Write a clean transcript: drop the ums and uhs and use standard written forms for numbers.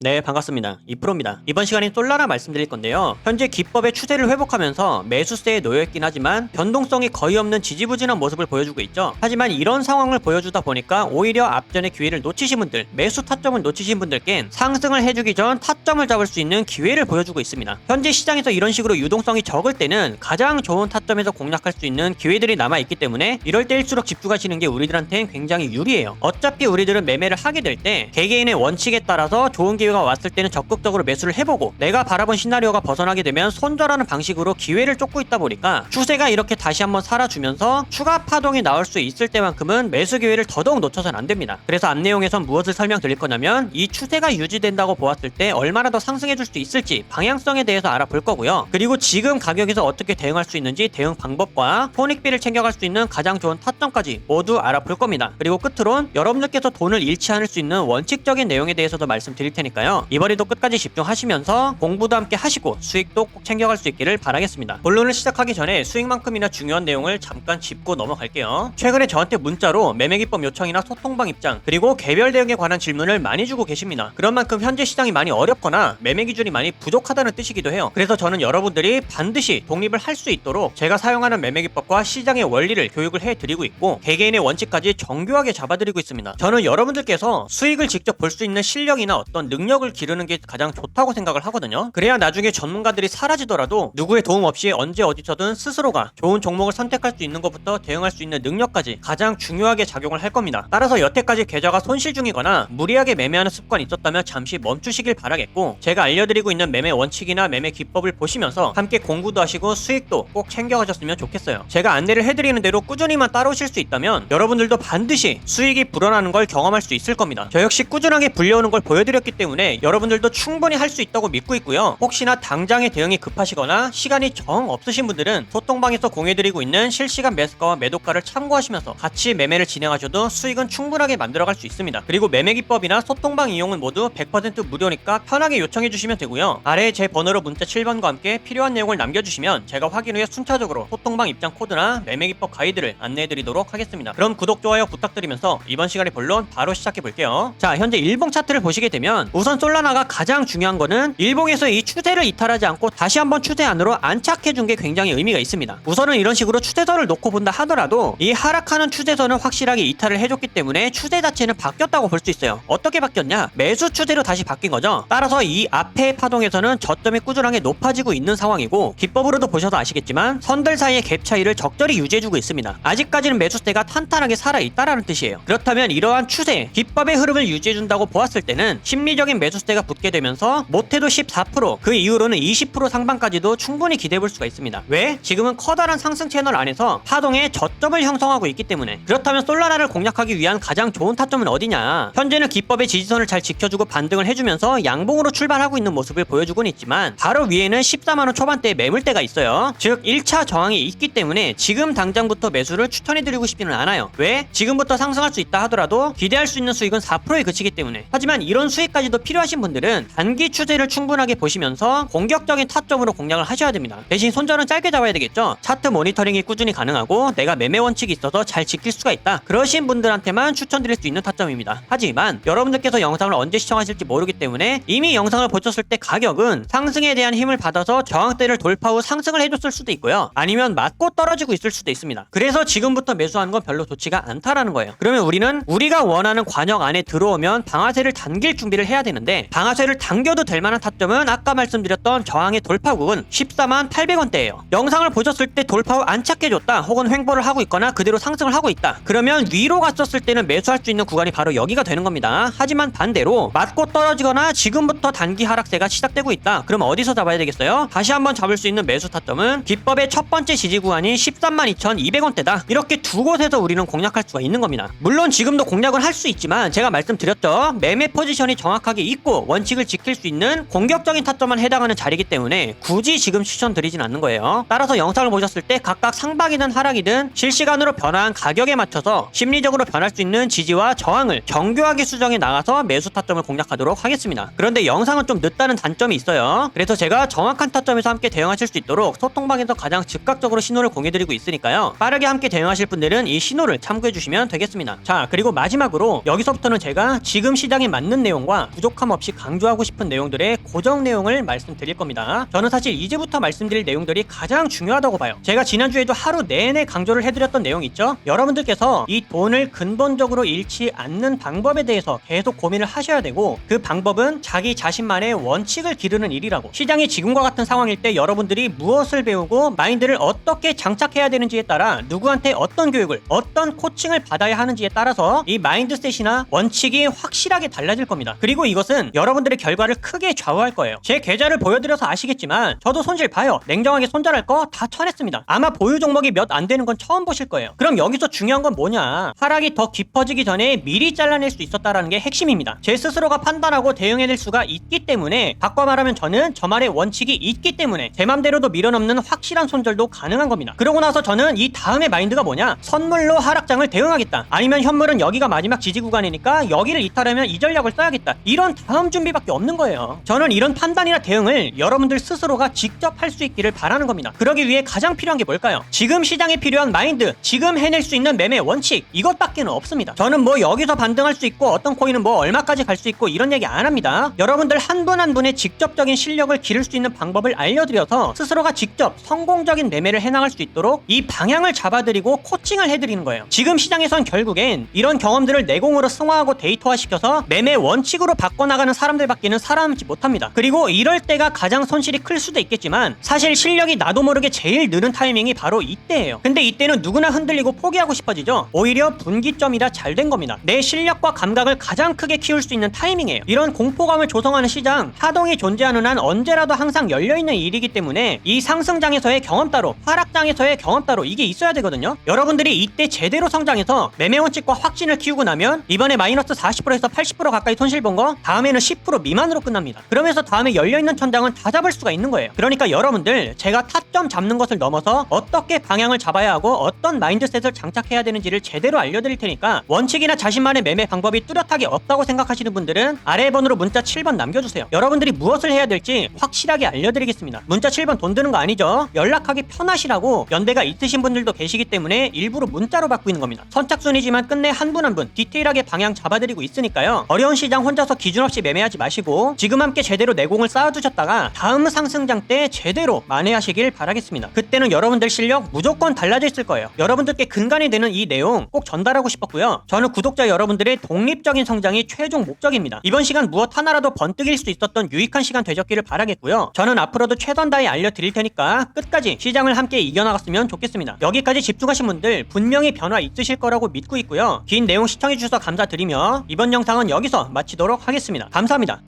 네, 반갑습니다. 이프로입니다. 이번 시간엔 솔라나 말씀드릴 건데요. 현재 기법의 추세를 회복하면서 매수세에 놓여있긴 하지만 변동성이 거의 없는 지지부진한 모습을 보여주고 있죠. 하지만 이런 상황을 보여주다 보니까 오히려 앞전에 기회를 놓치신 분들, 매수 타점을 놓치신 분들께는 상승을 해주기 전 타점을 잡을 수 있는 기회를 보여주고 있습니다. 현재 시장에서 이런 식으로 유동성이 적을 때는 가장 좋은 타점에서 공략할 수 있는 기회들이 남아있기 때문에 이럴 때일수록 집중하시는 게 우리들한테는 굉장히 유리해요. 어차피 우리들은 매매를 하게 될 때 개개인의 원칙에 따라서 좋은 기회가 왔을 때는 적극적으로 매수를 해보고 내가 바라본 시나리오가 벗어나게 되면 손절하는 방식으로 기회를 쫓고 있다 보니까 추세가 이렇게 다시 한번 살아주면서 추가 파동이 나올 수 있을 때만큼은 매수 기회를 더더욱 놓쳐서는 안 됩니다. 그래서 앞 내용에선 무엇을 설명드릴 거냐면 이 추세가 유지된다고 보았을 때 얼마나 더 상승해줄 수 있을지 방향성에 대해서 알아볼 거고요. 그리고 지금 가격에서 어떻게 대응할 수 있는지 대응 방법과 손익비를 챙겨갈 수 있는 가장 좋은 타점까지 모두 알아볼 겁니다. 그리고 끝으론 여러분들께서 돈을 잃지 않을 수 있는 원칙적인 내용에 대해서도 말씀드릴 테니까요. 이번에도 끝까지 집중하시면서 공부도 함께 하시고 수익도 꼭 챙겨갈 수 있기를 바라겠습니다. 본론을 시작하기 전에 수익만큼이나 중요한 내용을 잠깐 짚고 넘어갈게요. 최근에 저한테 문자로 매매기법 요청이나 소통방 입장 그리고 개별 대응에 관한 질문을 많이 주고 계십니다. 그런 만큼 현재 시장이 많이 어렵거나 매매 기준이 많이 부족하다는 뜻이기도 해요. 그래서 저는 여러분들이 반드시 독립을 할 수 있도록 제가 사용하는 매매기법과 시장의 원리를 교육을 해드리고 있고 개개인의 원칙까지 정교하게 잡아드리고 있습니다. 저는 여러분들께서 수익을 직접 볼 수 있는 실력이나 어떤 능력을 기르는 게 가장 좋다고 생각을 하거든요. 그래야 나중에 전문가들이 사라지더라도 누구의 도움 없이 언제 어디서든 스스로가 좋은 종목을 선택할 수 있는 것부터 대응할 수 있는 능력까지 가장 중요하게 작용을 할 겁니다. 따라서 여태까지 계좌가 손실 중이거나 무리하게 매매하는 습관이 있었다면 잠시 멈추시길 바라겠고 제가 알려드리고 있는 매매 원칙이나 매매 기법을 보시면서 함께 공부도 하시고 수익도 꼭 챙겨가셨으면 좋겠어요. 제가 안내를 해드리는 대로 꾸준히만 따라오실 수 있다면 여러분들도 반드시 수익이 불어나는 걸 경험할 수 있을 겁니다. 저 역시 꾸준하게 불려오는 걸 보여드렸기 때문에 여러분들도 충분히 할 수 있다고 믿고 있고요. 혹시나 당장의 대응이 급하시거나 시간이 정 없으신 분들은 소통방에서 공유해드리고 있는 실시간 매수가와 매도가를 참고하시면서 같이 매매를 진행하셔도 수익은 충분하게 만들어갈 수 있습니다. 그리고 매매 기법이나 소통방 이용은 모두 100% 무료니까 편하게 요청해주시면 되고요. 아래에 제 번호로 문자 7번과 함께 필요한 내용을 남겨주시면 제가 확인 후에 순차적으로 소통방 입장 코드나 매매 기법 가이드를 안내해드리도록 하겠습니다. 그럼 구독, 좋아요 부탁드리면서 이번 시간의 본론 바로 시작해볼게요. 자, 현재 일봉 차트를 보시게 되면 우선 솔라나가 가장 중요한 거는 일봉에서 이 추세를 이탈하지 않고 다시 한번 추세 안으로 안착해준 게 굉장히 의미가 있습니다. 우선은 이런 식으로 추세선을 놓고 본다 하더라도 이 하락하는 추세선은 확실하게 이탈을 해줬기 때문에 추세 자체는 바뀌었다고 볼 수 있어요. 어떻게 바뀌었냐? 매수 추세로 다시 바뀐 거죠. 따라서 이 앞의 파동에서는 저점이 꾸준하게 높아지고 있는 상황이고 기법으로도 보셔서 아시겠지만 선들 사이의 갭 차이를 적절히 유지해주고 있습니다. 아직까지는 매수세가 탄탄하게 살아있다라는 뜻이에요. 그렇다면 이러한 추세, 기법의 흐름을 유지해준다고 보았을 때는 심리적인 매수세가 붙게 되면서 못해도 14%, 그 이후로는 20% 상반까지도 충분히 기대해볼 수가 있습니다. 왜? 지금은 커다란 상승 채널 안에서 파동의 저점을 형성하고 있기 때문에. 그렇다면 솔라나를 공략하기 위한 가장 좋은 타점은 어디냐? 현재는 기법의 지지선을 잘 지켜주고 반등을 해주면서 양봉으로 출발하고 있는 모습을 보여주고는 있지만 바로 위에는 14만원 초반대의 매물대가 있어요. 즉 1차 저항이 있기 때문에 지금 당장부터 매수를 추천해드리고 싶지는 않아요. 왜? 지금부터 상승할 수 있다 하더라도 기대할 수 있는 수익은 4%에 그치기 때문에. 하지만 이런 수익까지도 필요하신 분들은 단기 추세를 충분하게 보시면서 공격적인 타점으로 공략을 하셔야 됩니다. 대신 손절은 짧게 잡아야 되겠죠. 차트 모니터링이 꾸준히 가능하고 내가 매매 원칙이 있어서 잘 지킬 수가 있다, 그러신 분들한테만 추천드릴 수 있는 타점입니다. 하지만 여러분들께서 영상을 언제 시청하실지 모르기 때문에 이미 영상을 보셨을 때 가격은 상승에 대한 힘을 받아서 저항대를 돌파 후 상승을 해줬을 수도 있고요. 아니면 맞고 떨어지고 있을 수도 있습니다. 그래서 지금부터 매수하는 건 별로 좋지가 않다라는 거예요. 그러면 우리는 우리가 원하는 관역 안에 들어오면 방아쇠를 당길 준비를 해야 되는데 방아쇠를 당겨도 될 만한 타점은 아까 말씀드렸던 저항의 돌파국은 14만 800원대예요. 영상을 보셨을 때 돌파 후 안착해줬다 혹은 횡보를 하고 있거나 그대로 상승을 하고 있다, 그러면 위로 갔었을 때는 매수할 수 있는 구간이 바로 여기가 되는 겁니다. 하지만 반대로 맞고 떨어지거나 지금부터 단기 하락세가 시작되고 있다, 그럼 어디서 잡아야 되겠어요? 다시 한번 잡을 수 있는 매수 타점은 기법의 첫 번째 지지 구간인 13만 2,200원대다. 이렇게 두 곳에서 우리는 공략할 수가 있는 겁니다. 물론 지금도 공략을 할 수 있지만 제가 말씀드렸죠. 매매 포지션이 정확하게 있고 원칙을 지킬 수 있는 공격적인 타점만 해당하는 자리이기 때문에 굳이 지금 추천드리진 않는 거예요. 따라서 영상을 보셨을 때 각각 상박이든 하락이든 실시간으로 변화한 가격에 맞춰서 심리적으로 변할 수 있는 지지와 저항을 정교하게 수정해 나가서 매수 타점을 공략하도록 하겠습니다. 그런데 영상은 좀 늦다는 단점이 있어요. 그래서 제가 정확한 타점에서 함께 대응하실 수 있도록 소통방에서 가장 즉각적으로 신호를 공유드리고 있으니까요. 빠르게 함께 대응하실 분들은 이 신호를 참고해 주시면 되겠습니다. 자, 그리고 마지막으로 여기서부터는 제가 지금 시장에 맞는 내용과 부족 부족함 없이 강조하고 싶은 내용들의 고정 내용을 말씀드릴 겁니다. 저는 사실 이제부터 말씀드릴 내용들이 가장 중요하다고 봐요. 제가 지난주에도 하루 내내 강조를 해드렸던 내용 있죠? 여러분들께서 이 돈을 근본적으로 잃지 않는 방법에 대해서 계속 고민을 하셔야 되고, 그 방법은 자기 자신만의 원칙을 기르는 일이라고. 시장이 지금과 같은 상황일 때 여러분들이 무엇을 배우고 마인드를 어떻게 장착해야 되는지에 따라 누구한테 어떤 교육을, 어떤 코칭을 받아야 하는지에 따라서 이 마인드셋이나 원칙이 확실하게 달라질 겁니다. 그리고 이것은 여러분들의 결과를 크게 좌우할 거예요. 제 계좌를 보여드려서 아시겠지만 저도 손실 봐요. 냉정하게 손절할 거 다 쳐냈습니다. 아마 보유 종목이 몇 안 되는 건 처음 보실 거예요. 그럼 여기서 중요한 건 뭐냐? 하락이 더 깊어지기 전에 미리 잘라낼 수 있었다라는 게 핵심입니다. 제 스스로가 판단하고 대응해낼 수가 있기 때문에, 바꿔 말하면 저는 저만의 원칙이 있기 때문에 제 맘대로도 밀어넘는 확실한 손절도 가능한 겁니다. 그러고 나서 저는 이 다음에 마인드가 뭐냐? 선물로 하락장을 대응하겠다. 아니면 현물은 여기가 마지막 지지 구간이니까 여기를 이탈하면 이 전략을 써야겠다. 이런 다음 준비밖에 없는 거예요. 저는 이런 판단이나 대응을 여러분들 스스로가 직접 할 수 있기를 바라는 겁니다. 그러기 위해 가장 필요한 게 뭘까요? 지금 시장에 필요한 마인드, 지금 해낼 수 있는 매매 원칙, 이것밖에는 없습니다. 저는 뭐 여기서 반등할 수 있고 어떤 코인은 뭐 얼마까지 갈 수 있고 이런 얘기 안 합니다. 여러분들 한 분 한 분의 직접적인 실력을 기를 수 있는 방법을 알려드려서 스스로가 직접 성공적인 매매를 해나갈 수 있도록 이 방향을 잡아드리고 코칭을 해드리는 거예요. 지금 시장에선 결국엔 이런 경험들을 내공으로 승화하고 데이터화시켜서 매매 원칙으로 바꿔나가는 사람들밖에는 살아남지 못합니다. 그리고 이럴 때가 가장 손실이 클 수도 있겠지만 사실 실력이 나도 모르게 제일 느는 타이밍이 바로 이때예요. 근데 이때는 누구나 흔들리고 포기하고 싶어지죠. 오히려 분기점이라 잘 된 겁니다. 내 실력과 감각을 가장 크게 키울 수 있는 타이밍이에요. 이런 공포감을 조성하는 시장, 하동이 존재하는 한 언제라도 항상 열려있는 일이기 때문에 이 상승장에서의 경험 따로, 하락장에서의 경험 따로, 이게 있어야 되거든요. 여러분들이 이때 제대로 성장해서 매매 원칙과 확신을 키우고 나면 이번에 마이너스 40%에서 80% 가까이 손실 본 거 다음에는 10% 미만으로 끝납니다. 그러면서 다음에 열려있는 천장은 다 잡을 수가 있는 거예요. 그러니까 여러분들, 제가 타점 잡는 것을 넘어서 어떻게 방향을 잡아야 하고 어떤 마인드셋을 장착해야 되는지를 제대로 알려드릴 테니까, 원칙이나 자신만의 매매 방법이 뚜렷하게 없다고 생각하시는 분들은 아래 번호로 문자 7번 남겨주세요. 여러분들이 무엇을 해야 될지 확실하게 알려드리겠습니다. 문자 7번 돈 드는 거 아니죠? 연락하기 편하시라고 연대가 있으신 분들도 계시기 때문에 일부러 문자로 바꾸는 겁니다. 선착순이지만 끝내 한 분 한 분 디테일하게 방향 잡아드리고 있으니까요. 어려운 시장 혼자서 기준 없이 매매하지 마시고 지금 함께 제대로 내공을 쌓아두셨다가 다음 상승장 때 제대로 만회하시길 바라겠습니다. 그때는 여러분들 실력 무조건 달라져 있을 거예요. 여러분들께 근간이 되는 이 내용 꼭 전달하고 싶었고요. 저는 구독자 여러분들의 독립적인 성장이 최종 목적입니다. 이번 시간 무엇 하나라도 번뜩일 수 있었던 유익한 시간 되셨기를 바라겠고요. 저는 앞으로도 최선 다해 알려드릴 테니까 끝까지 시장을 함께 이겨나갔으면 좋겠습니다. 여기까지 집중하신 분들 분명히 변화 있으실 거라고 믿고 있고요. 긴 내용 시청해주셔서 감사드리며 이번 영상은 여기서 마치도록 하겠습니다. 감사합니다.